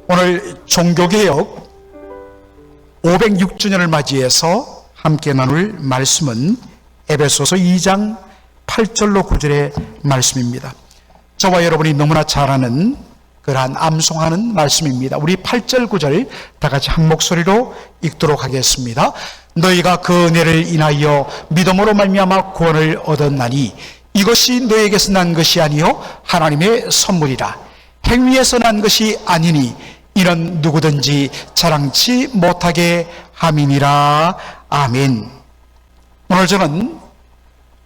오늘 종교개혁 506주년을 맞이해서 함께 나눌 말씀은 에베소서 2장 8절로 9절의 말씀입니다. 저와 여러분이 너무나 잘 아는 그러한 암송하는 말씀입니다. 우리 8절 9절 다 같이 한 목소리로 읽도록 하겠습니다. 너희가 그 은혜를 인하여 믿음으로 말미암아 구원을 얻었나니 이것이 너희에게서 난 것이 아니요 하나님의 선물이라. 행위에서 난 것이 아니니 이는 누구든지 자랑치 못하게 함이니라. 아멘. 오늘 저는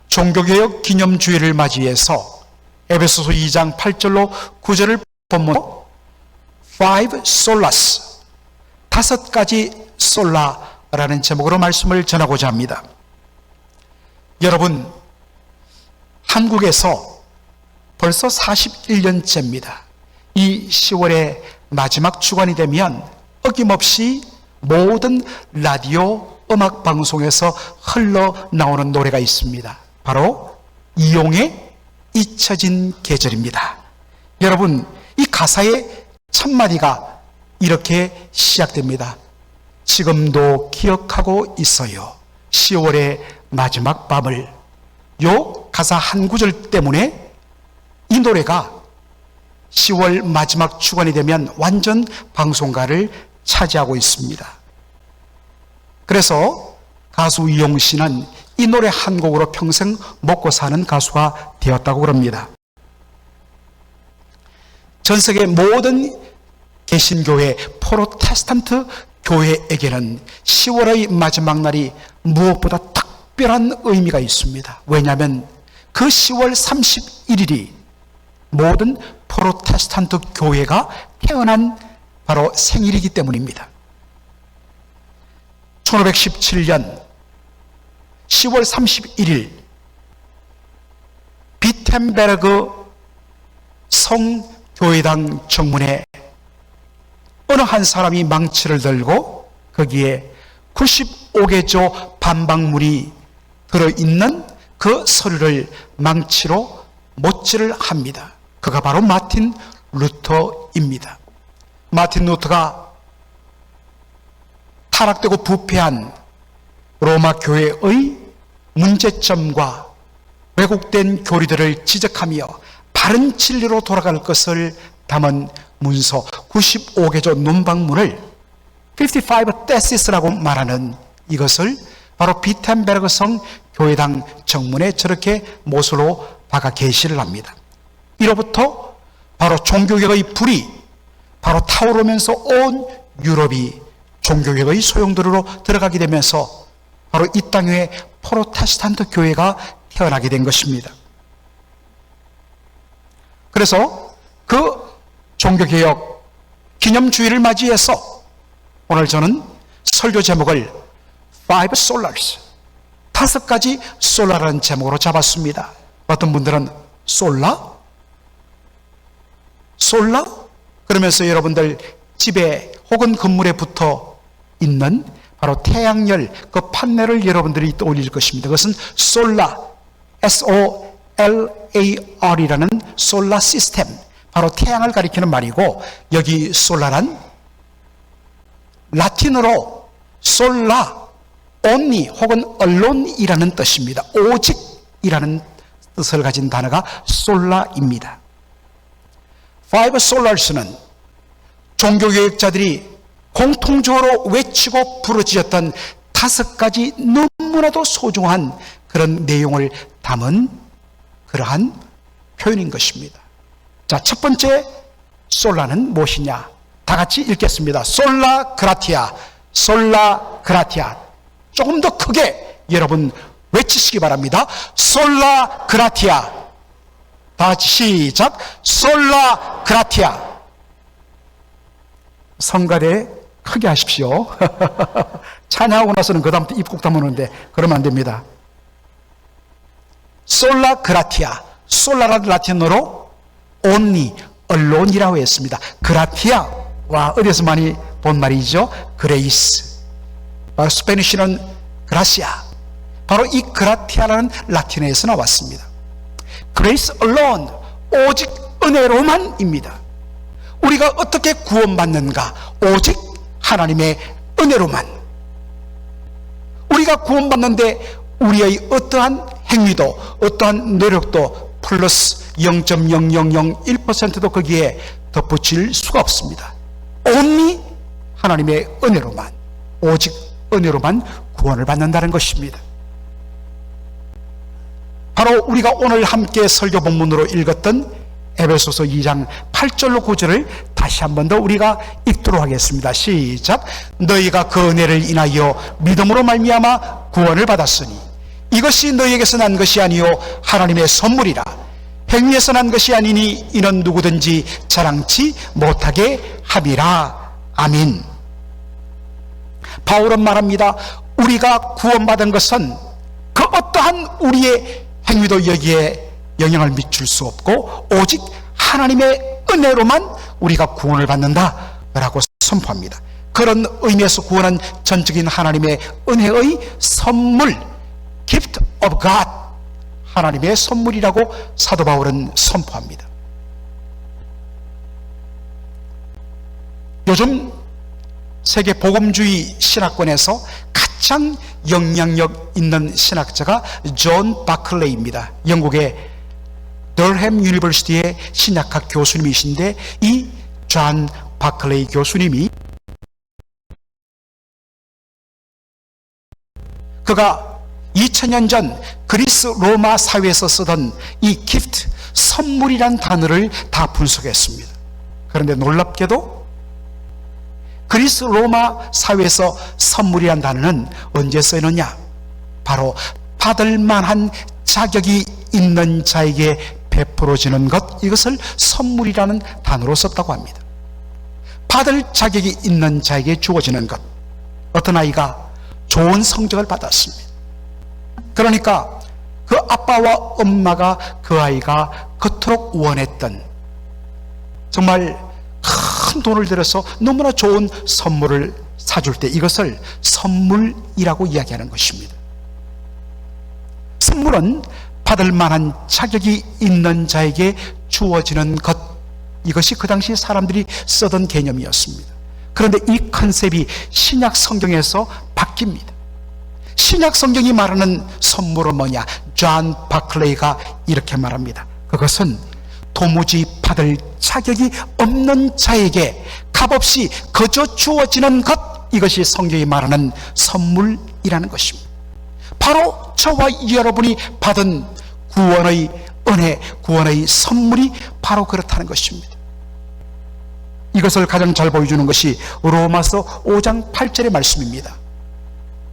종교개혁 기념주일을 맞이해서 에베소서 2장 8절로 9절을 본문으로 Five Solas, 5가지 솔라라는 제목으로 말씀을 전하고자 합니다. 여러분, 한국에서 벌써 41년째입니다. 이 10월의 마지막 주간이 되면 어김없이 모든 라디오 음악 방송에서 흘러나오는 노래가 있습니다. 바로 이용의 잊혀진 계절입니다. 여러분, 이 가사의 첫마디가 이렇게 시작됩니다. 지금도 기억하고 있어요. 10월의 마지막 밤을. 요 가사 한 구절 때문에 이 노래가 10월 마지막 주간이 되면 완전 방송가를 차지하고 있습니다. 그래서 가수 이용 씨는 이 노래 한 곡으로 평생 먹고 사는 가수가 되었다고 그럽니다. 전 세계 모든 개신교회, 프로테스탄트 교회에게는 10월의 마지막 날이 무엇보다 특별한 의미가 있습니다. 왜냐하면 그 10월 31일이 모든 프로테스탄트 교회가 태어난 바로 생일이기 때문입니다. 1517년 10월 31일 비텐베르그 성교회당 정문에 어느 한 사람이 망치를 들고 거기에 95개조 반박문이 들어있는 그 서류를 망치로 못질을 합니다. 그가 바로 마틴 루터입니다. 마틴 루터가 타락되고 부패한 로마 교회의 문제점과 왜곡된 교리들을 지적하며 바른 진리로 돌아갈 것을 담은 문서 95개조 논박문을 55 Thesis라고 말하는 이것을 바로 비텐베르그 성 교회당 정문에 저렇게 못으로 박아 게시를 합니다. 이로부터 바로 종교개혁의 불이 바로 타오르면서 온 유럽이 종교개혁의 소용돌이로 들어가게 되면서 바로 이 땅에 프로테스탄트 교회가 태어나게 된 것입니다. 그래서 그 종교개혁 기념주의를 맞이해서 오늘 저는 설교 제목을 Five Solas, 5가지 솔라라는 제목으로 잡았습니다. 어떤 분들은 솔라? 솔라? 그러면서 여러분들 집에 혹은 건물에 붙어 있는 바로 태양열 그 판넬을 여러분들이 떠올릴 것입니다. 그것은 솔라, SOLAR이라는 솔라 시스템, 바로 태양을 가리키는 말이고, 여기 솔라란 라틴어로 솔라, only 혹은 alonei라는 뜻입니다. 오직이라는 뜻을 가진 단어가 솔라입니다. Five Solars는 종교개혁자들이 공통적으로 외치고 부르짖었던 5가지 너무나도 소중한 그런 내용을 담은 그러한 표현인 것입니다. 자, 첫 번째 솔라는 무엇이냐? 다 같이 읽겠습니다. 솔라 그라티아, 솔라 그라티아. 조금 더 크게 여러분 외치시기 바랍니다. 솔라 그라티아. 다 같이 시작. 솔라 그라티아. 성가대 크게 하십시오. 찬양하고 나서는 그 다음부터 입국 담으는데 그러면 안 됩니다. 솔라 그라티아. 솔라라는 라틴어로 only, alonei라고 했습니다. 그라티아와 어디서 많이 본 말이죠? 그레이스. 스페니쉬는 그라시아. 바로 이 그라티아라는 라틴어에서 나왔습니다. Grace alone, 오직 은혜로만입니다. 우리가 어떻게 구원받는가? 오직 하나님의 은혜로만. 우리가 구원받는데 우리의 어떠한 행위도 어떠한 노력도 플러스 0.0001%도 거기에 덧붙일 수가 없습니다. only 하나님의 은혜로만, 오직 은혜로만 구원을 받는다는 것입니다. 바로 우리가 오늘 함께 설교 본문으로 읽었던 에베소서 2장 8절로 9절을 다시 한 번 더 우리가 읽도록 하겠습니다. 시작. 너희가 그 은혜를 인하여 믿음으로 말미암아 구원을 받았으니 이것이 너희에게서 난 것이 아니요 하나님의 선물이라. 행위에서 난 것이 아니니 이는 누구든지 자랑치 못하게 함이라. 아멘. 바울은 말합니다. 우리가 구원받은 것은 그 어떠한 우리의 행위도 여기에 영향을 미칠 수 없고 오직 하나님의 은혜로만 우리가 구원을 받는다라고 선포합니다. 그런 의미에서 구원은 전적인 하나님의 은혜의 선물, gift of God, 하나님의 선물이라고 사도 바울은 선포합니다. 요즘 세계 복음주의 신학권에서 가장 영향력 있는 신학자가 존 바클레이입니다. 영국의 덜햄 유니버시티의 신약학 교수님이신데 이 존 바클레이 교수님이 그가 2000년 전 그리스 로마 사회에서 쓰던 이 gift, 선물이란 단어를 다 분석했습니다. 그런데 놀랍게도 그리스 로마 사회에서 선물이란 단어는 언제 쓰였느냐? 바로 받을 만한 자격이 있는 자에게 베풀어지는 것, 이것을 선물이라는 단어로 썼다고 합니다. 받을 자격이 있는 자에게 주어지는 것. 어떤 아이가 좋은 성적을 받았습니다. 그러니까 그 아빠와 엄마가 그 아이가 그토록 원했던 정말 큰 돈을 들여서 너무나 좋은 선물을 사줄 때 이것을 선물이라고 이야기하는 것입니다. 선물은 받을 만한 자격이 있는 자에게 주어지는 것, 이것이 그 당시 사람들이 쓰던 개념이었습니다. 그런데 이 컨셉이 신약 성경에서 바뀝니다. 신약 성경이 말하는 선물은 뭐냐? 존 바클레이가 이렇게 말합니다. 그것은 도무지 받을 자격이 없는 자에게 값없이 거저 주어지는 것, 이것이 성경이 말하는 선물이라는 것입니다. 바로 저와 여러분이 받은 구원의 은혜, 구원의 선물이 바로 그렇다는 것입니다. 이것을 가장 잘 보여주는 것이 로마서 5장 8절의 말씀입니다.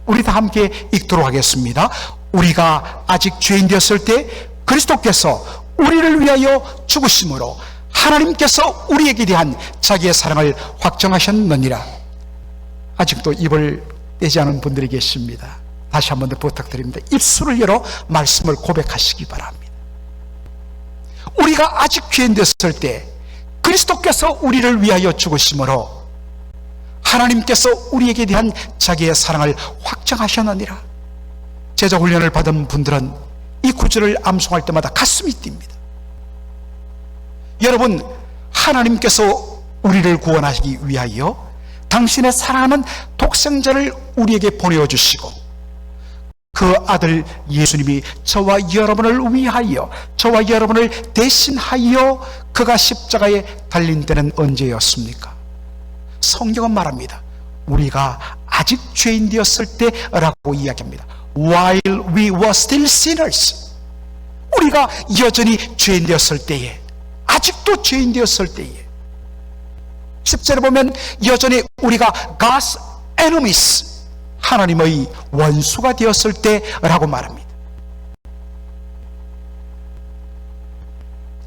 우리 다 함께 읽도록 하겠습니다. 우리가 아직 죄인 되었을 때 그리스도께서 우리를 위하여 죽으심으로 하나님께서 우리에게 대한 자기의 사랑을 확정하셨느니라. 아직도 입을 떼지 않은 분들이 계십니다. 다시 한 번 더 부탁드립니다. 입술을 열어 말씀을 고백하시기 바랍니다. 우리가 아직 죄인 되었을 때 그리스도께서 우리를 위하여 죽으심으로 하나님께서 우리에게 대한 자기의 사랑을 확정하셨느니라. 제자 훈련을 받은 분들은 이 구절을 암송할 때마다 가슴이 뜁니다. 여러분, 하나님께서 우리를 구원하시기 위하여 당신의 사랑하는 독생자를 우리에게 보내어 주시고 그 아들 예수님이 저와 여러분을 위하여, 저와 여러분을 대신하여 그가 십자가에 달린 때는 언제였습니까? 성경은 말합니다. 우리가 아직 죄인 되었을 때라고 이야기합니다. While we were still sinners, 우리가 여전히 죄인 되었을 때에, 아직도 죄인 되었을 때에, 10절에 보면 여전히 우리가 God's enemies, 하나님의 원수가 되었을 때라고 말합니다.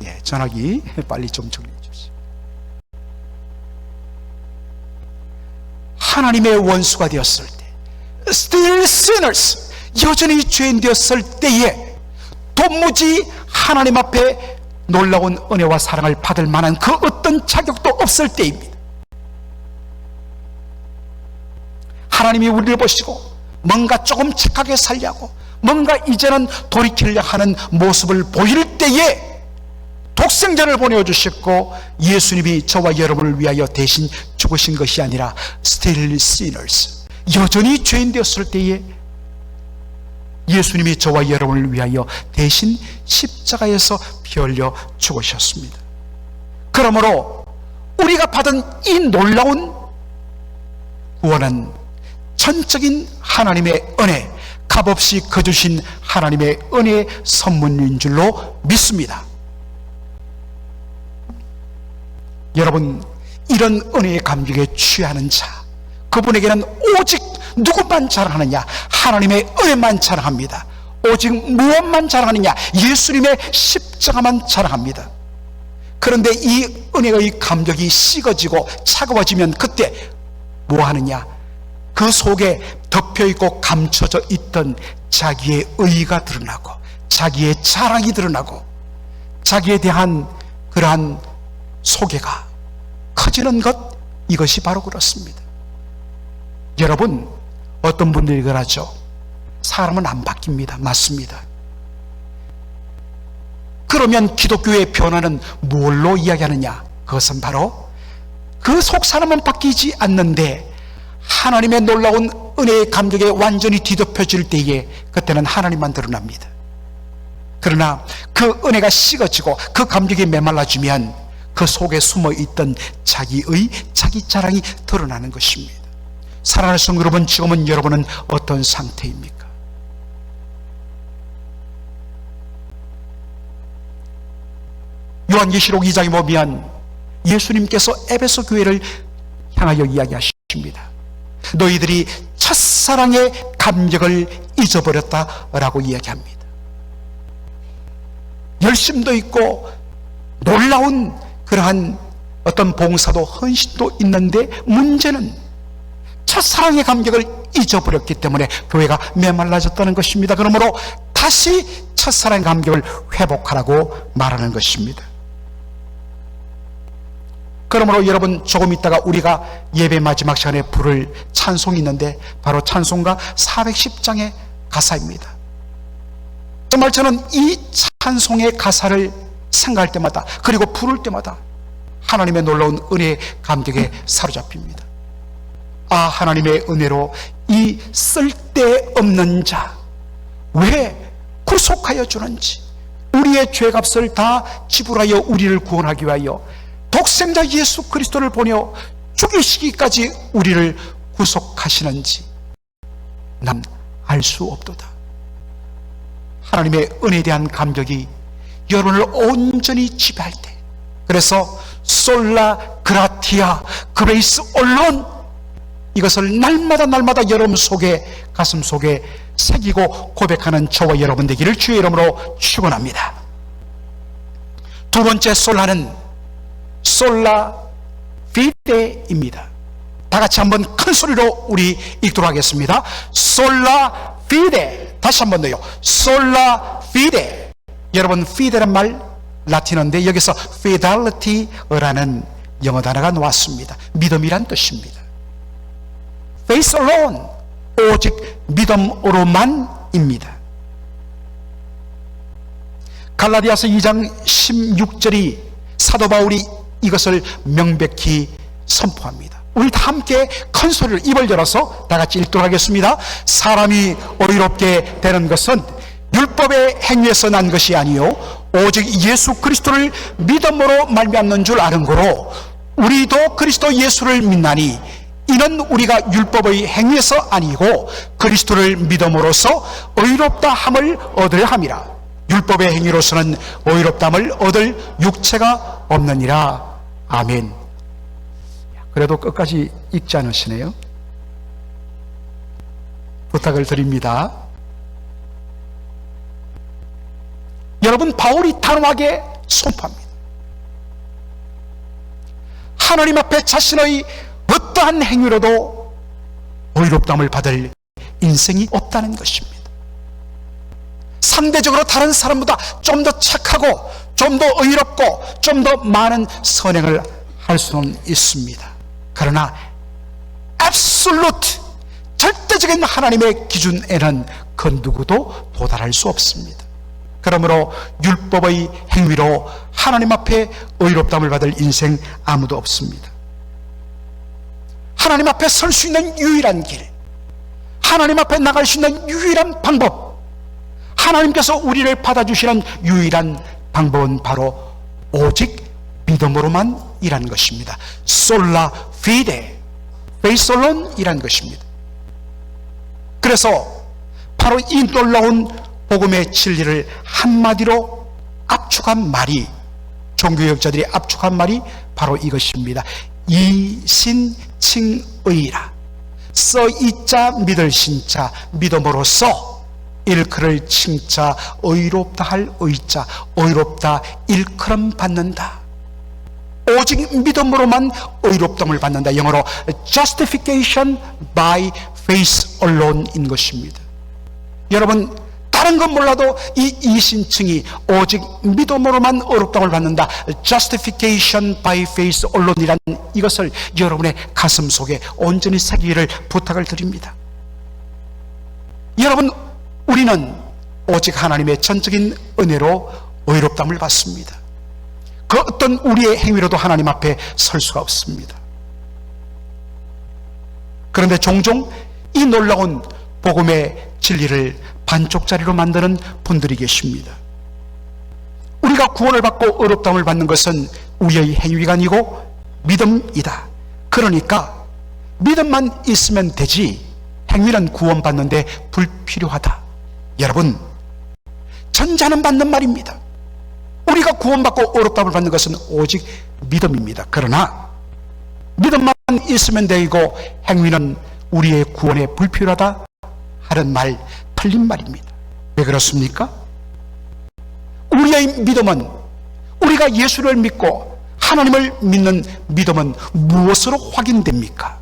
예, 전화기 빨리 좀 정리해 주십시오. 하나님의 원수가 되었을 때, still sinners, 여전히 죄인 되었을 때에 도무지 하나님 앞에 놀라운 은혜와 사랑을 받을 만한 그 어떤 자격도 없을 때입니다. 하나님이 우리를 보시고 뭔가 조금 착하게 살려고, 뭔가 이제는 돌이키려 하는 모습을 보일 때에 독생자를 보내주셨고 예수님이 저와 여러분을 위하여 대신 죽으신 것이 아니라 still sinners, 여전히 죄인 되었을 때에 예수님이 저와 여러분을 위하여 대신 십자가에서 피 흘려 죽으셨습니다. 그러므로 우리가 받은 이 놀라운 구원은 전적인 하나님의 은혜, 값없이 거주신 하나님의 은혜의 선물인 줄로 믿습니다. 여러분, 이런 은혜의 감격에 취하는 자, 그분에게는 오직 누구만 자랑하느냐? 하나님의 은혜만 자랑합니다. 오직 무엇만 자랑하느냐? 예수님의 십자가만 자랑합니다. 그런데 이 은혜의 감격이 식어지고 차가워지면 그때 뭐 하느냐? 그 속에 덮여있고 감춰져 있던 자기의 의의가 드러나고 자기의 자랑이 드러나고 자기에 대한 그러한 소개가 커지는 것, 이것이 바로 그렇습니다. 여러분, 어떤 분들이 그러죠. 사람은 안 바뀝니다. 맞습니다. 그러면 기독교의 변화는 뭘로 이야기하느냐? 그것은 바로 그 속 사람은 바뀌지 않는데 하나님의 놀라운 은혜의 감격에 완전히 뒤덮여질 때에 그때는 하나님만 드러납니다. 그러나 그 은혜가 식어지고 그 감격이 메말라지면 그 속에 숨어있던 자기의 자기 자랑이 드러나는 것입니다. 사랑하는 성도 여러분, 지금은 여러분은 어떤 상태입니까? 요한계시록 2장에 보면 예수님께서 에베소 교회를 향하여 이야기하십니다. 너희들이 첫사랑의 감격을 잊어버렸다라고 이야기합니다. 열심도 있고 놀라운 그러한 어떤 봉사도 헌신도 있는데 문제는 첫사랑의 감격을 잊어버렸기 때문에 교회가 메말라졌다는 것입니다. 그러므로 다시 첫사랑의 감격을 회복하라고 말하는 것입니다. 그러므로 여러분, 조금 있다가 우리가 예배 마지막 시간에 부를 찬송이 있는데 바로 찬송가 410장의 가사입니다. 정말 저는 이 찬송의 가사를 생각할 때마다, 그리고 부를 때마다 하나님의 놀라운 은혜의 감격에 사로잡힙니다. 아, 하나님의 은혜로 이 쓸데없는 자 왜 구속하여 주는지, 우리의 죄값을 다 지불하여 우리를 구원하기 위하여 독생자 예수 그리스도를 보내어 죽이시기까지 우리를 구속하시는지 난 알 수 없도다. 하나님의 은혜에 대한 감격이 여러분을 온전히 지배할 때, 그래서 솔라 그라티아 그레이스 올론, 이것을 날마다 여러분 속에, 가슴 속에 새기고 고백하는 저와 여러분 되기를 주의 이름으로 축원합니다. 두 번째 솔라는 솔라 피데입니다. 다 같이 한번 큰 소리로 우리 읽도록 하겠습니다. 솔라 피데. 다시 한번 더요. 솔라 피데. 여러분, 피데란 말 라틴어인데 여기서 fidelity라는 영어 단어가 나왔습니다. 믿음이란 뜻입니다. faith alone, 오직 믿음으로만입니다. 갈라디아서 2장 16절이 사도 바울이 이것을 명백히 선포합니다. 우리 다 함께 큰 소리로 입을 열어서 다 같이 읽도록 하겠습니다. 사람이 의롭게 되는 것은 율법의 행위에서 난 것이 아니요 오직 예수 그리스도를 믿음으로 말미암는 줄 아는 거로 우리도 그리스도 예수를 믿나니 이는 우리가 율법의 행위에서 아니고 그리스도를 믿음으로써 의롭다 함을 얻으려 함이라. 율법의 행위로서는 의롭다함을 얻을 육체가 없느니라. 아멘. 그래도 끝까지 읽지 않으시네요. 부탁을 드립니다. 여러분, 바울이 단호하게 선포합니다. 하나님 앞에 자신의 어떠한 행위로도 의롭다함을 받을 인생이 없다는 것입니다. 상대적으로 다른 사람보다 좀 더 착하고 좀 더 의롭고 좀 더 많은 선행을 할 수는 있습니다. 그러나 absolute, 절대적인 하나님의 기준에는 그 누구도 도달할 수 없습니다. 그러므로 율법의 행위로 하나님 앞에 의롭다함을 받을 인생 아무도 없습니다. 하나님 앞에 설 수 있는 유일한 길, 하나님 앞에 나갈 수 있는 유일한 방법, 하나님께서 우리를 받아주시는 유일한 방법은 바로 오직 믿음으로만 이라는 것입니다. 솔라 피데, 페이스 알론 이라는 것입니다. 그래서 바로 이 놀라운 복음의 진리를 한마디로 압축한 말이, 종교개혁자들이 압축한 말이 바로 이것입니다. 이신칭의라. 써 이자 믿을 신자, 믿음으로써 일컬을 칭자, 의롭다 할 의자, 의롭다 일컬음 받는다. 오직 믿음으로만 의롭다함을 받는다. 영어로 justification by faith alone인 것입니다. 여러분, 다른 건 몰라도 이 이신칭이 오직 믿음으로만 의롭다함을 받는다, justification by faith alone이란 이것을 여러분의 가슴 속에 온전히 새기기를 부탁을 드립니다. 여러분, 우리는 오직 하나님의 전적인 은혜로 의롭다함을 받습니다. 그 어떤 우리의 행위로도 하나님 앞에 설 수가 없습니다. 그런데 종종 이 놀라운 복음의 진리를 반쪽짜리로 만드는 분들이 계십니다. 우리가 구원을 받고 의롭다함을 받는 것은 우리의 행위가 아니고 믿음이다. 그러니까 믿음만 있으면 되지 행위는 구원받는데 불필요하다. 여러분, 전자는 맞는 말입니다. 우리가 구원받고 의롭다함을 받는 것은 오직 믿음입니다. 그러나 믿음만 있으면 되고 행위는 우리의 구원에 불필요하다 하는 말, 틀린 말입니다. 왜 그렇습니까? 우리의 믿음은, 우리가 예수를 믿고 하나님을 믿는 믿음은 무엇으로 확인됩니까?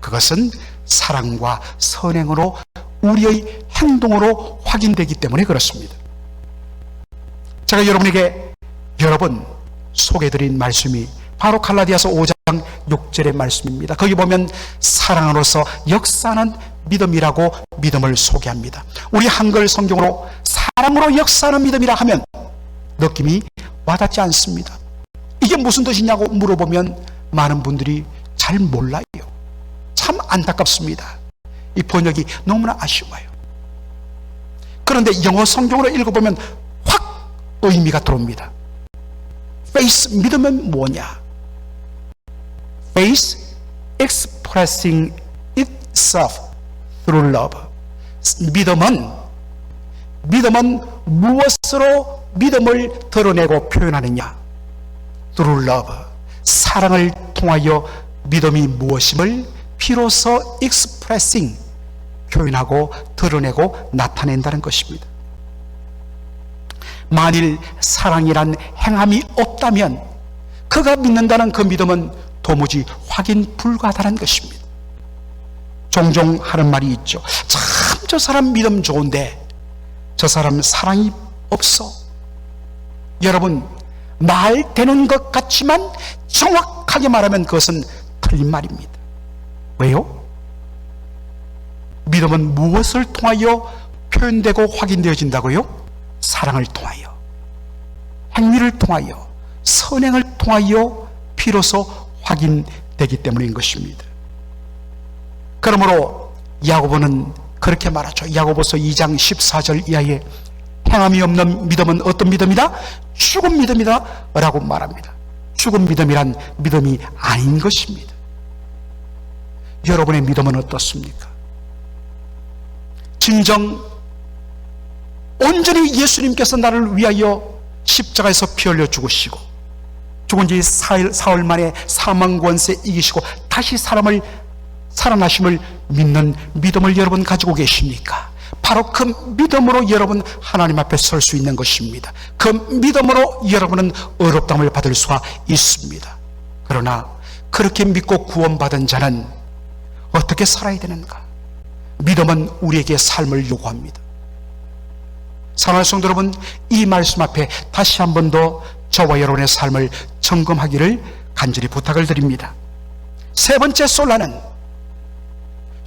그것은 사랑과 선행으로, 우리의 행동으로 확인되기 때문에 그렇습니다. 제가 여러분에게 여러 번 소개해드린 말씀이 바로 갈라디아서 5장 6절의 말씀입니다. 거기 보면 사랑으로서 역사하는 믿음이라고 믿음을 소개합니다. 우리 한글 성경으로 사랑으로 역사하는 믿음이라 하면 느낌이 와닿지 않습니다. 이게 무슨 뜻이냐고 물어보면 많은 분들이 잘 몰라요. 참 안타깝습니다. 이 번역이 너무나 아쉬워요. 그런데 영어 성경으로 읽어보면 확 의미가 들어옵니다. Faith, 믿음은 뭐냐? Faith expressing itself through love. 믿음은 무엇으로 믿음을 드러내고 표현하느냐? Through love. 사랑을 통하여 믿음이 무엇임을 비로소 expressing, 표현하고 드러내고 나타낸다는 것입니다. 만일 사랑이란 행함이 없다면 그가 믿는다는 그 믿음은 도무지 확인 불가하다는 것입니다. 종종 하는 말이 있죠. 참 저 사람 믿음 좋은데 저 사람 사랑이 없어. 여러분, 말 되는 것 같지만 정확하게 말하면 그것은 틀린 말입니다. 왜요? 믿음은 무엇을 통하여 표현되고 확인되어진다고요? 사랑을 통하여, 행위를 통하여, 선행을 통하여 비로소 확인되기 때문인 것입니다. 그러므로 야고보는 그렇게 말하죠. 야고보서 2장 14절 이하에 행함이 없는 믿음은 어떤 믿음이다? 죽은 믿음이다 라고 말합니다. 죽은 믿음이란 믿음이 아닌 것입니다. 여러분의 믿음은 어떻습니까? 진정 온전히 예수님께서 나를 위하여 십자가에서 피 흘려 죽으시고 죽은 지 사흘 만에 사망 권세 이기시고 다시 살아나심을 믿는 믿음을 여러분 가지고 계십니까? 바로 그 믿음으로 여러분 하나님 앞에 설 수 있는 것입니다. 그 믿음으로 여러분은 의롭다함을 받을 수가 있습니다. 그러나 그렇게 믿고 구원받은 자는 어떻게 살아야 되는가? 믿음은 우리에게 삶을 요구합니다. 사랑하는 성도 여러분, 이 말씀 앞에 다시 한 번 더 저와 여러분의 삶을 점검하기를 간절히 부탁을 드립니다. 세 번째 솔라는,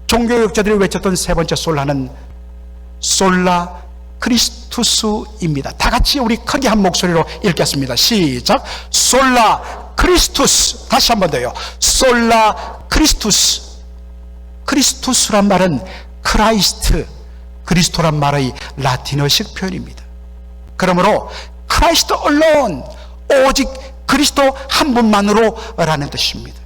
종교개혁자들이 외쳤던 세 번째 솔라는 솔라 크리스투스입니다. 다 같이 우리 크게 한 목소리로 읽겠습니다. 시작. 솔라 크리스투스. 다시 한 번 더요. 솔라 크리스투스. 크리스투스란 말은 크라이스트, 그리스도란 말의 라틴어식 표현입니다. 그러므로 크라이스트 alone, 오직 그리스도 한 분만으로라는 뜻입니다.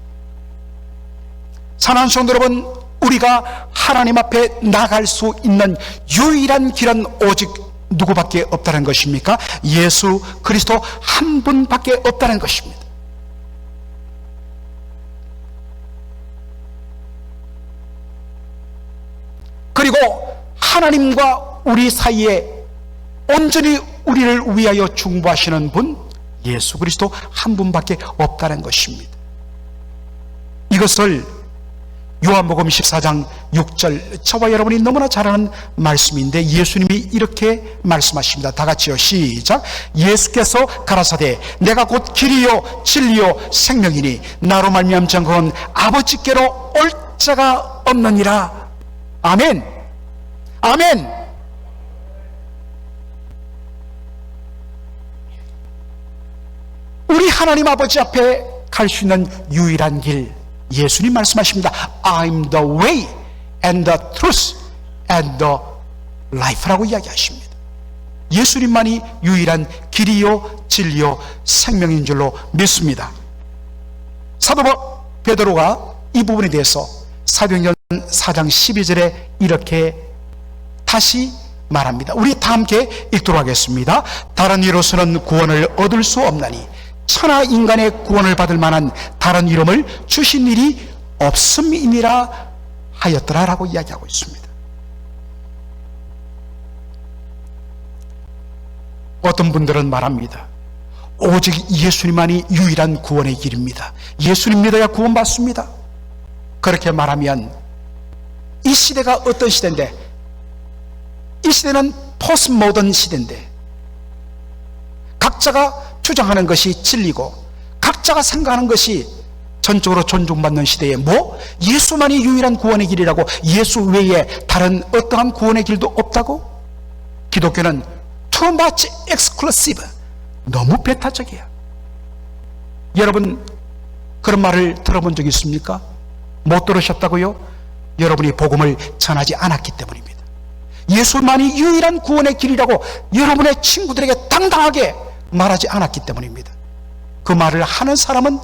사랑하는 성도 여러분, 우리가 하나님 앞에 나갈 수 있는 유일한 길은 오직 누구밖에 없다는 것입니까? 예수 그리스도 한 분밖에 없다는 것입니다. 그리고 하나님과 우리 사이에 온전히 우리를 위하여 중보하시는 분, 예수 그리스도 한 분밖에 없다는 것입니다. 이것을 요한복음 14장 6절, 저와 여러분이 너무나 잘 아는 말씀인데 예수님이 이렇게 말씀하십니다. 다 같이요. 시작. 예수께서 가라사대 내가 곧 길이요 진리요 생명이니 나로 말미암지 않고는 아버지께로 올 자가 없느니라. 아멘. 아멘. 우리 하나님 아버지 앞에 갈 수 있는 유일한 길, 예수님 말씀하십니다. I'm the way and the truth and the life라고 이야기하십니다. 예수님만이 유일한 길이요 진리요 생명인 줄로 믿습니다. 사도 베드로가 이 부분에 대해서 사도행전 4장 12절에 이렇게 다시 말합니다. 우리 다 함께 읽도록 하겠습니다. 다른 이로서는 구원을 얻을 수 없나니 천하 인간의 구원을 받을 만한 다른 이름을 주신 일이 없음이니라 하였더라라고 이야기하고 있습니다. 어떤 분들은 말합니다. 오직 예수님만이 유일한 구원의 길입니다. 예수님 믿어야 구원받습니다. 그렇게 말하면 이 시대가 어떤 시대인데, 이 시대는 포스트 모던 시대인데 각자가 주장하는 것이 진리고 각자가 생각하는 것이 전적으로 존중받는 시대에 예수만이 유일한 구원의 길이라고, 예수 외에 다른 어떠한 구원의 길도 없다고? 기독교는 too much exclusive, 너무 배타적이야. 여러분 그런 말을 들어본 적 있습니까? 못 들으셨다고요? 여러분이 복음을 전하지 않았기 때문입니다. 예수만이 유일한 구원의 길이라고 여러분의 친구들에게 당당하게 말하지 않았기 때문입니다. 그 말을 하는 사람은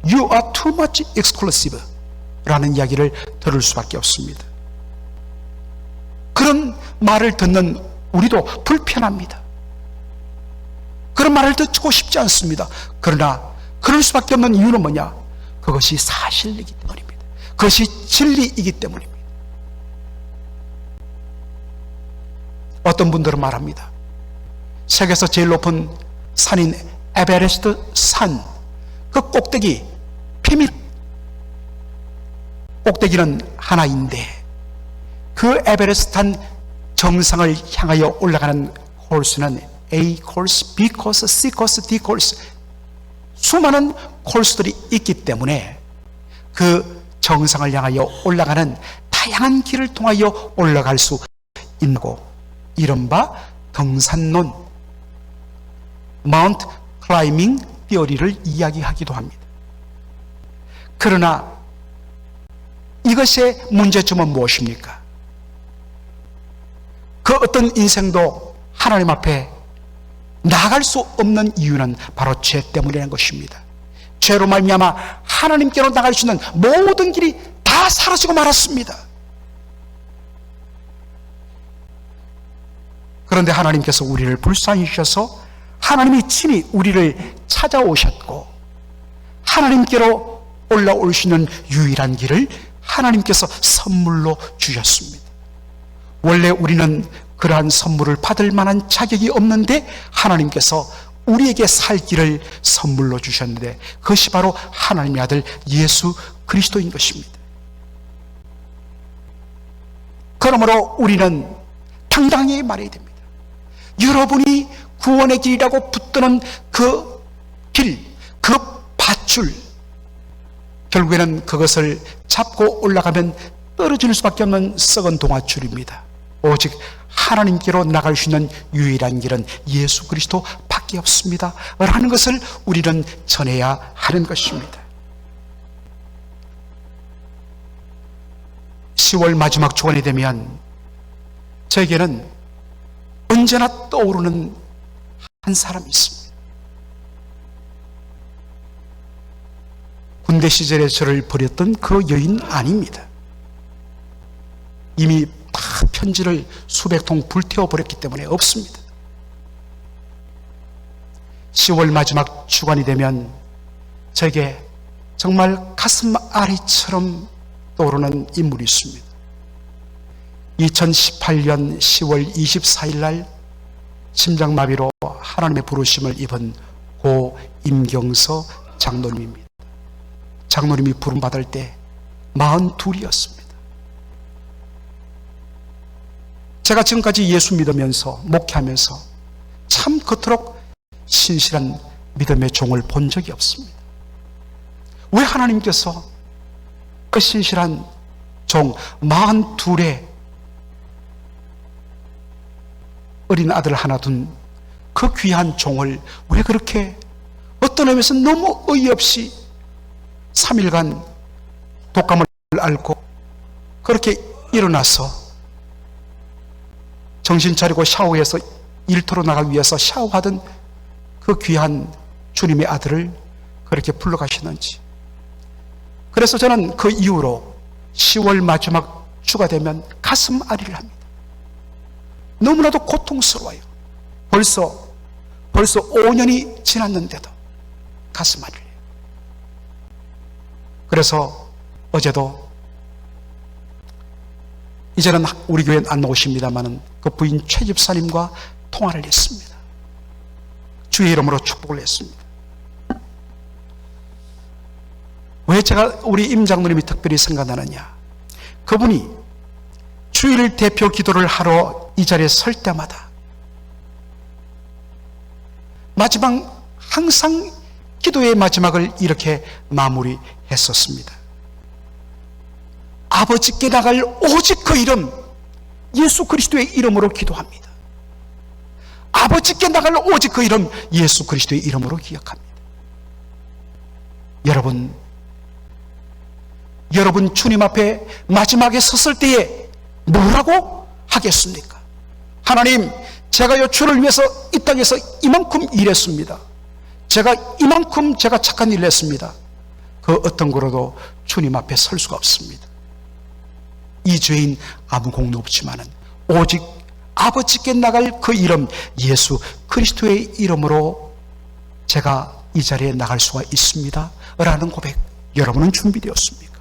You are too much exclusive 라는 이야기를 들을 수밖에 없습니다. 그런 말을 듣는 우리도 불편합니다. 그런 말을 듣고 싶지 않습니다. 그러나 그럴 수밖에 없는 이유는 뭐냐? 그것이 사실이기 때문입니다. 그것이 진리이기 때문입니다. 어떤 분들은 말합니다. 세계에서 제일 높은 산인 에베레스트 산, 그 꼭대기, 피밋 꼭대기는 하나인데 그 에베레스트 산 정상을 향하여 올라가는 코스는 A 코스, B 코스, C 코스, D 코스, 수많은 코스들이 있기 때문에 그 정상을 향하여 올라가는 다양한 길을 통하여 올라갈 수 있는 거, 이른바 등산론, 마운트 클라이밍 티어리를 이야기하기도 합니다. 그러나 이것의 문제점은 무엇입니까? 그 어떤 인생도 하나님 앞에 나아갈 수 없는 이유는 바로 죄 때문이라는 것입니다. 죄로 말미암아 하나님께로 나갈 수 있는 모든 길이 다 사라지고 말았습니다. 그런데 하나님께서 우리를 불쌍히 여기셔서 하나님이 친히 우리를 찾아오셨고 하나님께로 올라올 수 있는 유일한 길을 하나님께서 선물로 주셨습니다. 원래 우리는 그러한 선물을 받을 만한 자격이 없는데 하나님께서 우리에게 살 길을 선물로 주셨는데 그것이 바로 하나님의 아들 예수 그리스도인 것입니다. 그러므로 우리는 당당히 말해야 됩니다. 여러분이 구원의 길이라고 붙드는 그 길, 그 밧줄, 결국에는 그것을 잡고 올라가면 떨어질 수밖에 없는 썩은 동아줄입니다. 오직 하나님께로 나갈 수 있는 유일한 길은 예수 그리스도 밖에 없습니다 라는 것을 우리는 전해야 하는 것입니다. 10월 마지막 주간이 되면 저에게는 언제나 떠오르는 한 사람이 있습니다. 군대 시절에 저를 버렸던 그 여인 아닙니다. 이미 다 편지를 수백 통 불태워버렸기 때문에 없습니다. 10월 마지막 주간이 되면 저에게 정말 가슴 아리처럼 떠오르는 인물이 있습니다. 2018년 10월 24일 날 심장마비로 하나님의 부르심을 입은 고 임경서 장로님입니다. 장로님이 부름받을 때 42이었습니다. 제가 지금까지 예수 믿으면서 목회하면서 참 그토록 신실한 믿음의 종을 본 적이 없습니다. 왜 하나님께서 그 신실한 종 42의 어린 아들 하나 둔 그 귀한 종을 왜 그렇게 어떤 의미에서 너무 어이없이 3일간 독감을 앓고 그렇게 일어나서 정신 차리고 샤워해서 일터로 나가기 위해서 샤워하던 그 귀한 주님의 아들을 그렇게 불러가시는지. 그래서 저는 그 이후로 10월 마지막 주가 되면 가슴 아리를 합니다. 너무나도 고통스러워요. 벌써 5년이 지났는데도 가슴 아리를 해요. 그래서 어제도 이제는 우리 교회는 안 나오십니다마는 그 부인 최 집사님과 통화를 했습니다. 주의 이름으로 축복을 했습니다. 왜 제가 우리 임 장로님이 특별히 생각나느냐? 그분이 주일 대표 기도를 하러 이 자리에 설 때마다 마지막 항상 기도의 마지막을 이렇게 마무리했었습니다. 아버지께 나갈 오직 그 이름 예수 그리스도의 이름으로 기도합니다. 아버지께 나갈 오직 그 이름 예수 그리스도의 이름으로 기억합니다. 여러분 주님 앞에 마지막에 섰을 때에 뭐라고 하겠습니까? 하나님, 제가 주를 위해서 이 땅에서 이만큼 일했습니다. 이만큼 제가 착한 일을 했습니다. 그 어떤 거로도 주님 앞에 설 수가 없습니다. 이 죄인 아무 공로 없지만은 오직 아버지께 나갈 그 이름 예수 그리스도의 이름으로 제가 이 자리에 나갈 수가 있습니다 라는 고백, 여러분은 준비되었습니까?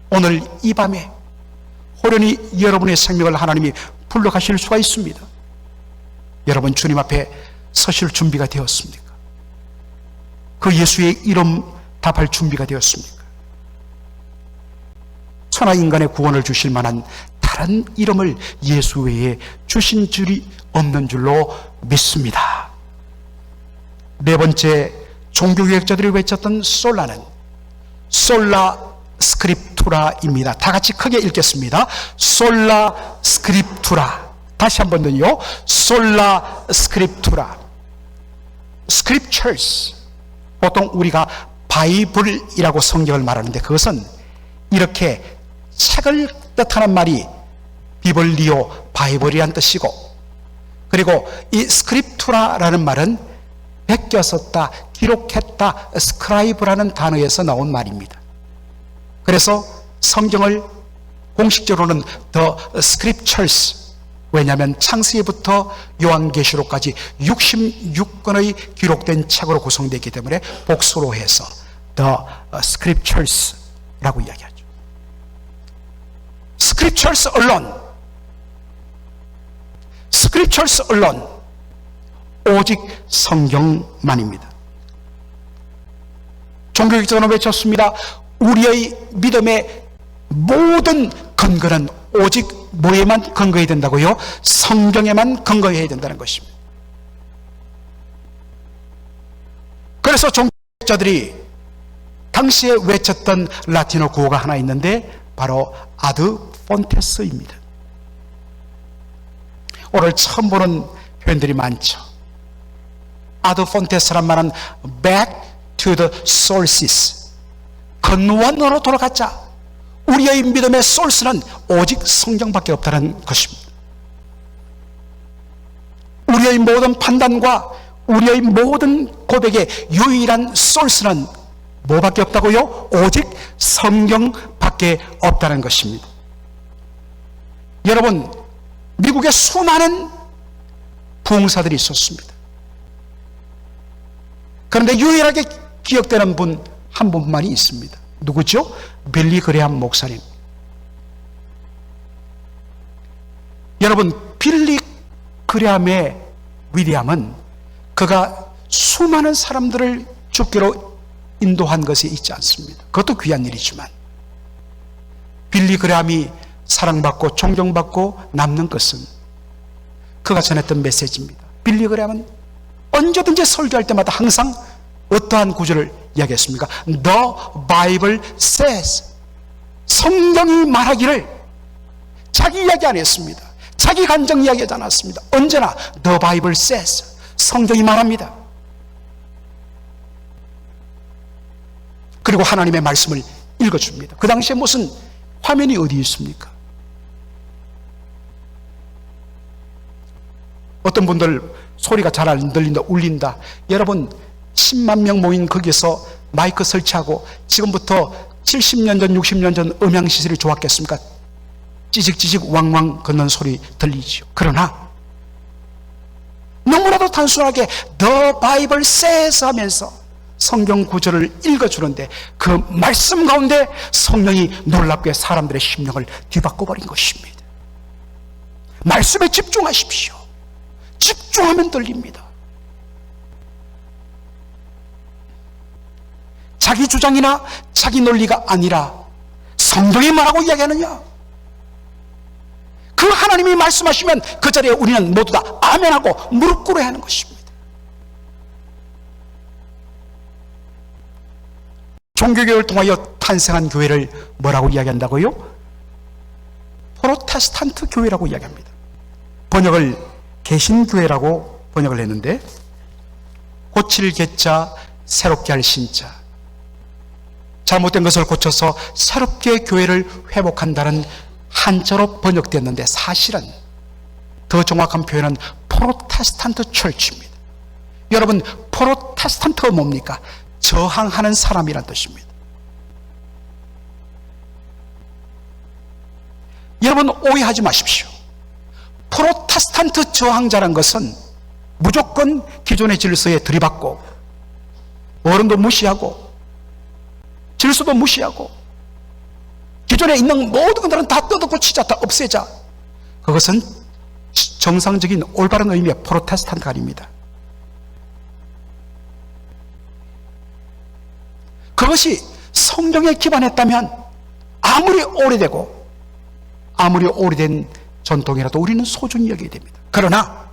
오늘 이 밤에 호련히 여러분의 생명을 하나님이 불러가실 수가 있습니다. 여러분 주님 앞에 서실 준비가 되었습니까? 그 예수의 이름 답할 준비가 되었습니까? 천하 인간의 구원을 주실 만한 다른 이름을 예수 외에 주신 줄이 없는 줄로 믿습니다. 네 번째, 종교개혁자들이 외쳤던 솔라는 솔라 스크립투라입니다. 다 같이 크게 읽겠습니다. 솔라 스크립투라. 다시 한 번 더요. 솔라 스크립투라. 스크립처스. 보통 우리가 바이블이라고 성경을 말하는데 그것은 이렇게 책을 뜻하는 말이 비블리오, 바이블이란 뜻이고, 그리고 이 스크립투라라는 말은 베껴 썼다, 기록했다, 스크라이브라는 단어에서 나온 말입니다. 그래서 성경을 공식적으로는 The Scriptures, 왜냐하면 창세기부터 요한계시록까지 66권의 기록된 책으로 구성되어 있기 때문에 복수로 해서 The Scriptures라고 이야기하죠. Scriptures alone, Scriptures alone, 오직 성경만입니다. 종교개혁자는 외쳤습니다. 우리의 믿음의 모든 근거는 오직 뭐에만 근거해야 된다고요? 성경에만 근거해야 된다는 것입니다. 그래서 종교개혁자들이 당시에 외쳤던 라틴어 구호가 하나 있는데 바로 아드 폰테스입니다. 오늘 처음 보는 표현들이 많죠. 아드 폰테스란 말은 back to the sources, 근원으로 돌아가자. 우리의 믿음의 소스는 오직 성경밖에 없다는 것입니다. 우리의 모든 판단과 우리의 모든 고백의 유일한 소스는 뭐밖에 없다고요? 오직 성경밖에 없다는 것입니다. 여러분, 미국에 수많은 부흥사들이 있었습니다. 그런데 유일하게 기억되는 분 한 분만이 있습니다. 누구죠? 빌리 그레함 목사님. 여러분, 빌리 그레함의 위대함은 그가 수많은 사람들을 주께로 인도한 것이 있지 않습니다. 그것도 귀한 일이지만 빌리 그레함이 사랑받고 존경받고 남는 것은 그가 전했던 메시지입니다. 빌리 그레함은 언제든지 설교할 때마다 항상 어떠한 구절을 이야기했습니까? The Bible says, 성경이 말하기를. 자기 이야기 안 했습니다. 자기 감정 이야기하지 않았습니다. 언제나 The Bible says, 성경이 말합니다. 그리고 하나님의 말씀을 읽어줍니다. 그 당시에 무슨 화면이 어디 있습니까? 어떤 분들 소리가 잘 안 들린다, 울린다. 여러분, 10만 명 모인 거기서 마이크 설치하고 지금부터 70년 전, 60년 전 음향시설이 좋았겠습니까? 찌직찌직 왕왕 걷는 소리 들리죠. 그러나 너무나도 단순하게 The Bible says 하면서 성경 구절을 읽어주는데 그 말씀 가운데 성령이 놀랍게 사람들의 심령을 뒤바꿔버린 것입니다. 말씀에 집중하십시오. 집중하면 들립니다. 자기 주장이나 자기 논리가 아니라 성경이 뭐라고 이야기하느냐? 그 하나님이 말씀하시면 그 자리에 우리는 모두 다 아멘하고 무릎 꿇어야 하는 것입니다. 종교개혁을 통하여 탄생한 교회를 뭐라고 이야기한다고요? 프로테스탄트 교회라고 이야기합니다. 번역을 개신교회라고 번역을 했는데, 고칠 개자, 새롭게 할 신자, 잘못된 것을 고쳐서 새롭게 교회를 회복한다는 한자로 번역됐는데 사실은 더 정확한 표현은 프로테스탄트 철치입니다. 여러분, 프로테스탄트가 뭡니까? 저항하는 사람이란 뜻입니다. 여러분, 오해하지 마십시오. 프로테스탄트 저항자란 것은 무조건 기존의 질서에 들이받고 어른도 무시하고 질서도 무시하고 기존에 있는 모든 것들은 다 뜯어고 치자, 다 없애자. 그것은 정상적인 올바른 의미의 프로테스탄트가 아닙니다. 그것이 성경에 기반했다면 아무리 오래되고 아무리 오래된 전통이라도 우리는 소중히 여기게 됩니다. 그러나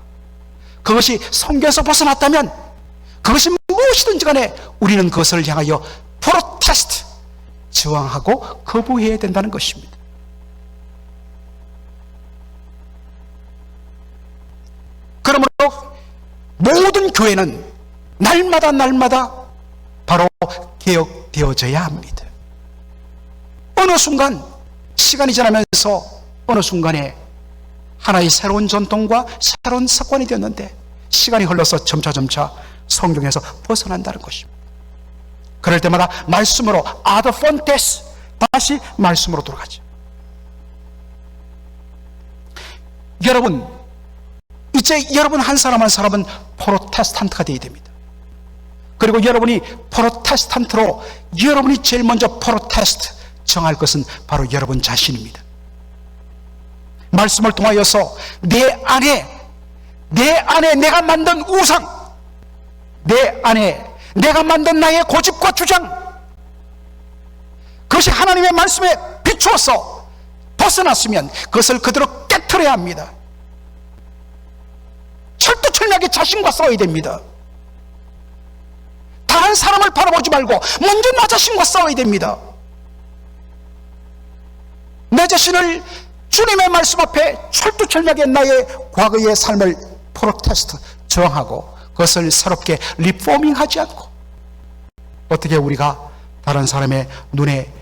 그것이 성경에서 벗어났다면 그것이 무엇이든지 간에 우리는 그것을 향하여 프로테스트, 저항하고 거부해야 된다는 것입니다. 그러므로 모든 교회는 날마다 바로 개혁되어져야 합니다. 어느 순간 시간이 지나면서 어느 순간에 하나의 새로운 전통과 새로운 습관이 되었는데 시간이 흘러서 점차 성경에서 벗어난다는 것입니다. 그럴 때마다 말씀으로 아드 폰테스, 다시 말씀으로 돌아가죠. 여러분, 이제 여러분 한 사람 한 사람은 프로테스탄트가 되어야 됩니다. 그리고 여러분이 프로테스탄트로 여러분이 제일 먼저 프로테스트 정할 것은 바로 여러분 자신입니다. 말씀을 통하여서 내 안에 내가 만든 우상, 내 안에 내가 만든 나의 고집과 주장, 그것이 하나님의 말씀에 비추어서 벗어났으면 그것을 그대로 깨트려야 합니다. 철두철미하게 자신과 싸워야 됩니다. 다른 사람을 바라보지 말고 먼저 나 자신과 싸워야 됩니다. 내 자신을 주님의 말씀 앞에 철두철미하게 나의 과거의 삶을 프로테스트, 저항하고 그것을 새롭게 리포밍하지 않고 어떻게 우리가 다른 사람의 눈에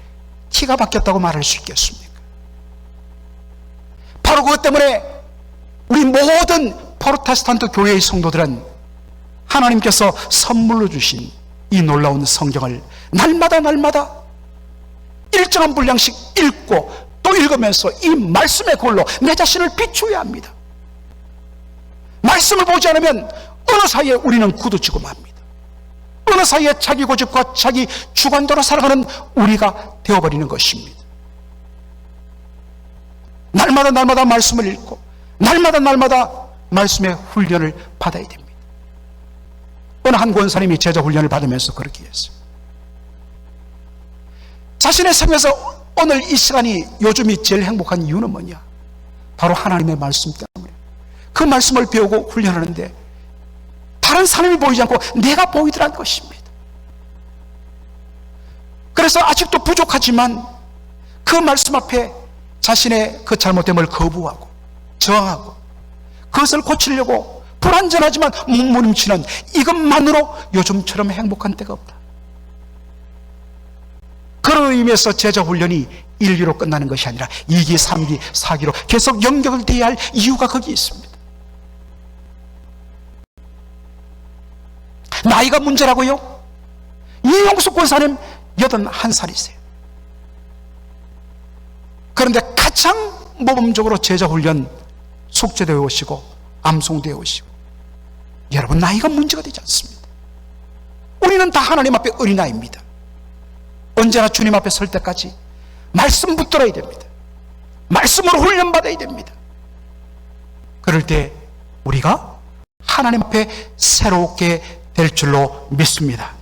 티가 바뀌었다고 말할 수 있겠습니까? 바로 그것 때문에 우리 모든 프로테스탄트 교회의 성도들은 하나님께서 선물로 주신 이 놀라운 성경을 날마다 일정한 분량씩 읽고 또 읽으면서 이 말씀의 골로 내 자신을 비추어야 합니다. 말씀을 보지 않으면 어느 사이에 우리는 굳어지고 맙니다. 어느 사이에 자기 고집과 자기 주관대로 살아가는 우리가 되어버리는 것입니다. 날마다 말씀을 읽고 날마다 말씀의 훈련을 받아야 됩니다. 어느 한 권사님이 제자 훈련을 받으면서 그렇게 했어요. 자신의 삶에서 오늘 이 시간이 요즘이 제일 행복한 이유는 뭐냐? 바로 하나님의 말씀 때문에. 그 말씀을 배우고 훈련하는데 다른 사람이 보이지 않고 내가 보이더란 것입니다. 그래서 아직도 부족하지만 그 말씀 앞에 자신의 그 잘못됨을 거부하고 저항하고 그것을 고치려고 불완전하지만 몸부림치는 이것만으로 요즘처럼 행복한 때가 없다. 그런 의미에서 제자 훈련이 1기로 끝나는 것이 아니라 2기, 3기, 4기로 계속 연결되어야 할 이유가 거기 있습니다. 나이가 문제라고요? 이용숙 권사님 81살이세요. 그런데 가장 모범적으로 제자 훈련 숙제되어 오시고 암송되어 오시고 여러분 나이가 문제가 되지 않습니다. 우리는 다 하나님 앞에 어린아이입니다. 언제나 주님 앞에 설 때까지 말씀 붙들어야 됩니다. 말씀으로 훈련받아야 됩니다. 그럴 때 우리가 하나님 앞에 새롭게 될 줄로 믿습니다.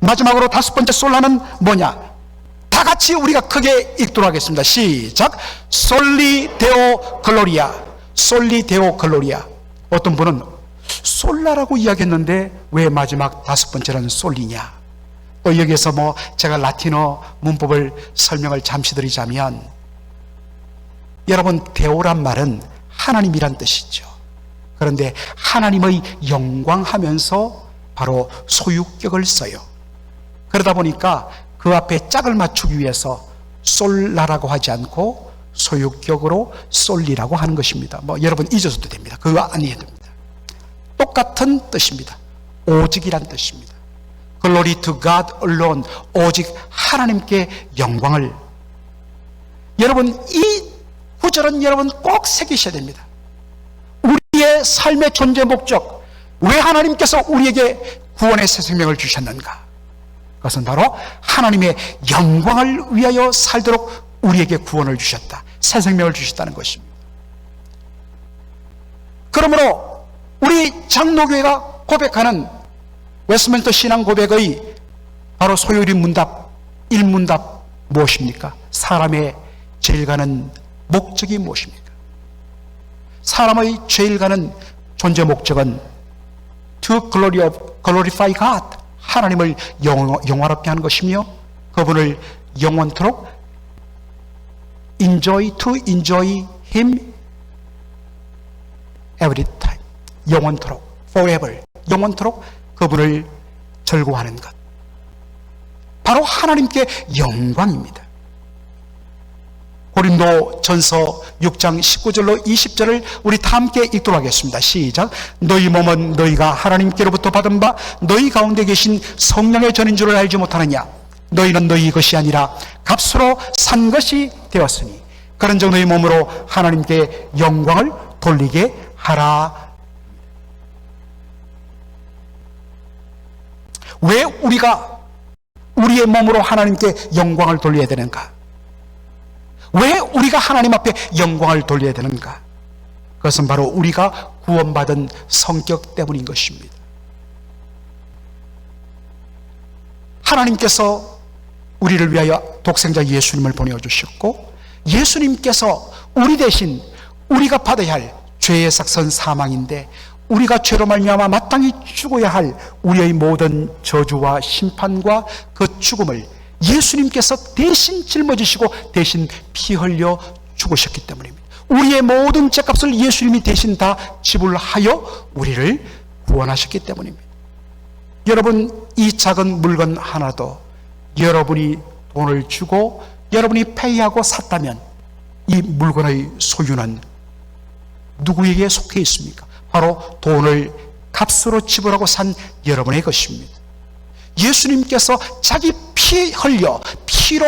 마지막으로 5번째 솔라는 뭐냐? 다 같이 우리가 크게 읽도록 하겠습니다. 시작. 솔리 데오 글로리아. 솔리 데오 글로리아. 어떤 분은 솔라라고 이야기했는데 왜 마지막 5번째는 솔리냐? 또 여기에서 제가 라틴어 문법을 설명을 잠시 드리자면, 여러분 데오란 말은 하나님이란 뜻이죠. 그런데 하나님의 영광 하면서 바로 소유격을 써요. 그러다 보니까 그 앞에 짝을 맞추기 위해서 솔라라고 하지 않고 소유격으로 솔리라고 하는 것입니다. 여러분 잊어서도 됩니다. 그거 아니어야 됩니다. 똑같은 뜻입니다. 오직이란 뜻입니다. Glory to God alone. 오직 하나님께 영광을. 여러분 이 구절은 여러분 꼭 새기셔야 됩니다. 우리의 삶의 존재 목적, 왜 하나님께서 우리에게 구원의 새 생명을 주셨는가? 그것은 바로 하나님의 영광을 위하여 살도록 우리에게 구원을 주셨다. 새 생명을 주셨다는 것입니다. 그러므로 우리 장로교회가 고백하는 웨스트민스터 신앙 고백의 바로 소요리 문답 1문답 무엇입니까? 사람의 제일 가는 목적이 무엇입니까? 사람의 제일 가는 존재 목적은 to glorify God, 하나님을 영화롭게 하는 것이며 그분을 영원토록 to enjoy Him every time, 영원토록, forever, 영원토록 그분을 즐거워하는 것, 바로 하나님께 영광입니다. 고린도 전서 6장 19절로 20절을 우리 다 함께 읽도록 하겠습니다. 시작. 너희 몸은 너희가 하나님께로부터 받은 바 너희 가운데 계신 성령의 전인 줄을 알지 못하느냐? 너희는 너희 것이 아니라 값으로 산 것이 되었으니 그런즉 너희 몸으로 하나님께 영광을 돌리게 하라. 왜 우리가 우리의 몸으로 하나님께 영광을 돌려야 되는가? 왜 우리가 하나님 앞에 영광을 돌려야 되는가? 그것은 바로 우리가 구원받은 성격 때문인 것입니다. 하나님께서 우리를 위하여 독생자 예수님을 보내주셨고, 예수님께서 우리 대신 우리가 받아야 할 죄의 삭선 사망인데, 우리가 죄로 말미암아 마땅히 죽어야 할 우리의 모든 저주와 심판과 그 죽음을 예수님께서 대신 짊어지시고 대신 피 흘려 죽으셨기 때문입니다. 우리의 모든 죄값을 예수님이 대신 다 지불하여 우리를 구원하셨기 때문입니다. 여러분, 이 작은 물건 하나도 여러분이 돈을 주고 여러분이 페이하고 샀다면 이 물건의 소유는 누구에게 속해 있습니까? 바로 돈을 값으로 지불하고 산 여러분의 것입니다. 예수님께서 자기 피 흘려 피로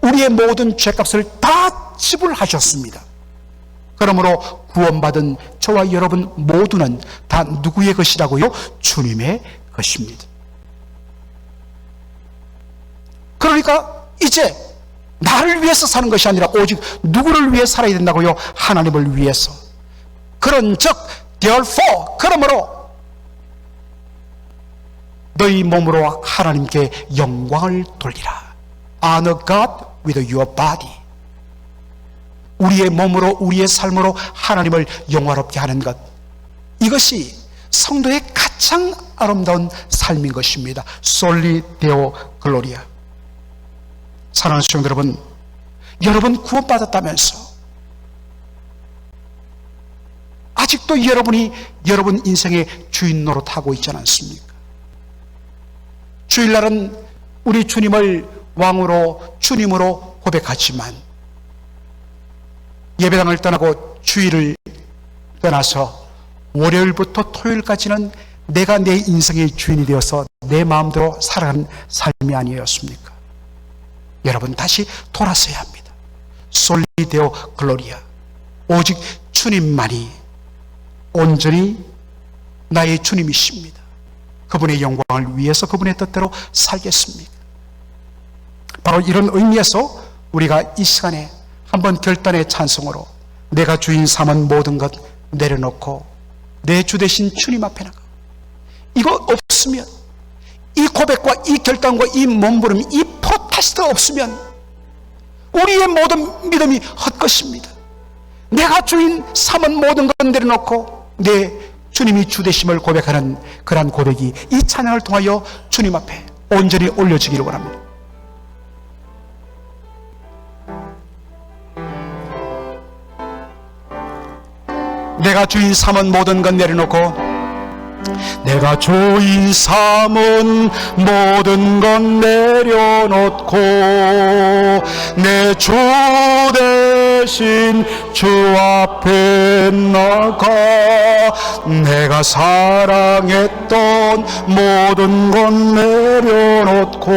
우리의 모든 죄값을 다 지불하셨습니다. 그러므로 구원받은 저와 여러분 모두는 다 누구의 것이라고요? 주님의 것입니다. 그러니까 이제 나를 위해서 사는 것이 아니라 오직 누구를 위해 살아야 된다고요? 하나님을 위해서. 그런즉 therefore, 그러므로 너희 몸으로 하나님께 영광을 돌리라. Honor God with your body. 우리의 몸으로, 우리의 삶으로 하나님을 영화롭게 하는 것, 이것이 성도의 가장 아름다운 삶인 것입니다. Soli Deo Gloria. 사랑하는 시청자 여러분, 여러분 구원받았다면서 아직도 여러분이 여러분 인생의 주인 노릇하고 있지 않습니까? 주일날은 우리 주님을 왕으로, 주님으로 고백하지만 예배당을 떠나고 주일을 떠나서 월요일부터 토요일까지는 내가 내 인생의 주인이 되어서 내 마음대로 살아가는 삶이 아니었습니까? 여러분, 다시 돌아서야 합니다. 솔리 데오 글로리아. 오직 주님만이 온전히 나의 주님이십니다. 그분의 영광을 위해서 그분의 뜻대로 살겠습니다. 바로 이런 의미에서 우리가 이 시간에 한번 결단의 찬송으로 내가 주인 삼은 모든 것 내려놓고 내 주 되신 주님 앞에 나가. 이거 없으면, 이 고백과 이 결단과 이 몸부림, 이 프로테스트 없으면 우리의 모든 믿음이 헛것입니다. 내가 주인 삼은 모든 것 내려놓고 내 주님이 주 되심을 고백하는 그러한 고백이 이 찬양을 통하여 주님 앞에 온전히 올려지기를 원합니다. 내가 주인 삼은 모든 것 내려놓고 내가 주인 삼은 모든 것 내려놓고 내 주 대신 주 앞에 나가 내가 사랑했던 모든 것 내려놓고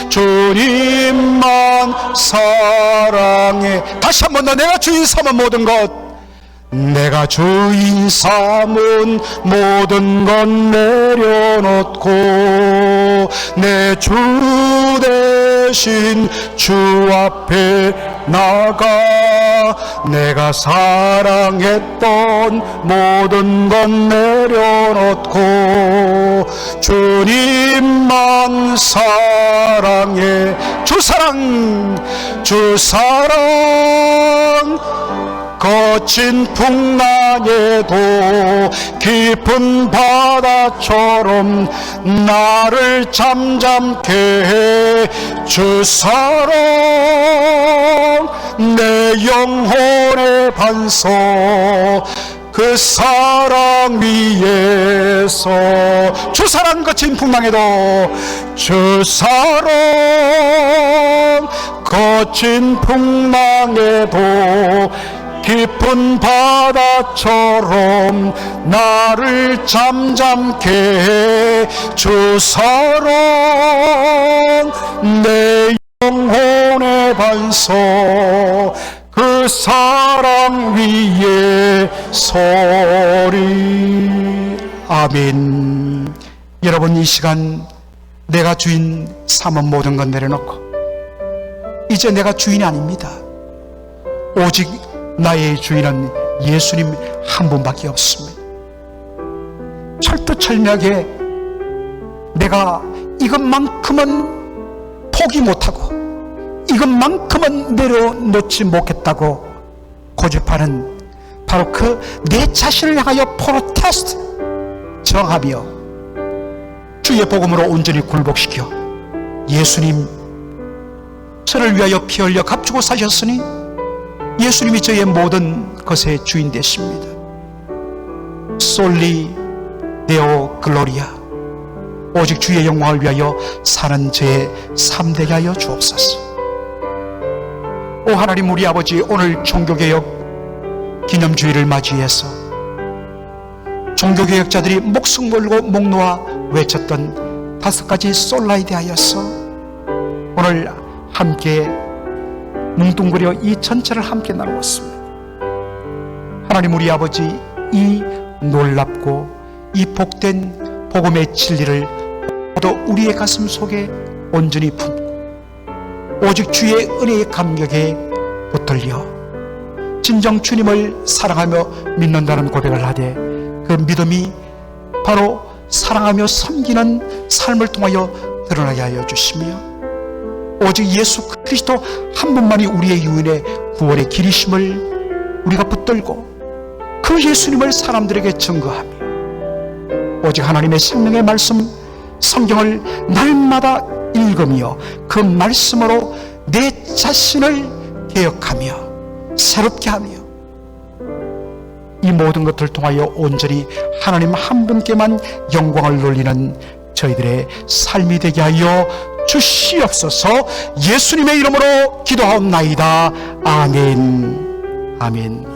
주님만 사랑해. 다시 한 번 더 내가 주인 삼은 모든 것, 내가 주인 삼은 모든 것 내려놓고 내 주 대신 주 앞에 나가 내가 사랑했던 모든 것 내려놓고 주님만 사랑해. 주 사랑, 주 사랑 거친 풍랑에도 깊은 바다처럼 나를 잠잠케 해. 주 사랑 내 영혼의 반석, 그 사랑 위에서 주 사랑 거친 풍랑에도 주 사랑 거친 풍랑에도 깊은 바다처럼 나를 잠잠케 해. 주 사랑 내 영혼의 반석, 그 사랑 위에 서리. 아멘. 여러분, 이 시간 내가 주인 삼은 모든 것 내려놓고 이제 내가 주인이 아닙니다. 오직 나의 주인은 예수님 한 분밖에 없습니다. 철두철미하게 내가 이것만큼은 포기 못하고 이것만큼은 내려놓지 못했다고 고집하는 바로 그 내 자신을 향하여 프로테스트 정하며 주의 복음으로 온전히 굴복시켜 예수님 저를 위하여 피 흘려 값주고 사셨으니 예수님이 저의 모든 것의 주인 되십니다. 솔리 데오 글로리아, 오직 주의 영광을 위하여 사는 저의 삶 되게 하여 주옵소서. 오 하나님, 우리 아버지, 오늘 종교개혁 기념주의를 맞이해서 종교개혁자들이 목숨 걸고 목 놓아 외쳤던 5가지 솔라에 대하여서 오늘 함께 뭉뚱그려 이 전체를 함께 나누었습니다. 하나님, 우리 아버지, 이 놀랍고 이 복된 복음의 진리를 모두 우리의 가슴 속에 온전히 품고 오직 주의 은혜의 감격에 붙들려 진정 주님을 사랑하며 믿는다는 고백을 하되, 그 믿음이 바로 사랑하며 섬기는 삶을 통하여 드러나게 하여 주시며, 오직 예수 그리스도 한 분만이 우리의 유인의 구원의 길이심을 우리가 붙들고 그 예수님을 사람들에게 증거하며 오직 하나님의 생명의 말씀 성경을 날마다 읽으며 그 말씀으로 내 자신을 개혁하며 새롭게 하며 이 모든 것들을 통하여 온전히 하나님 한 분께만 영광을 돌리는 저희들의 삶이 되게 하여 주시옵소서. 예수님의 이름으로 기도하옵나이다. 아멘. 아멘.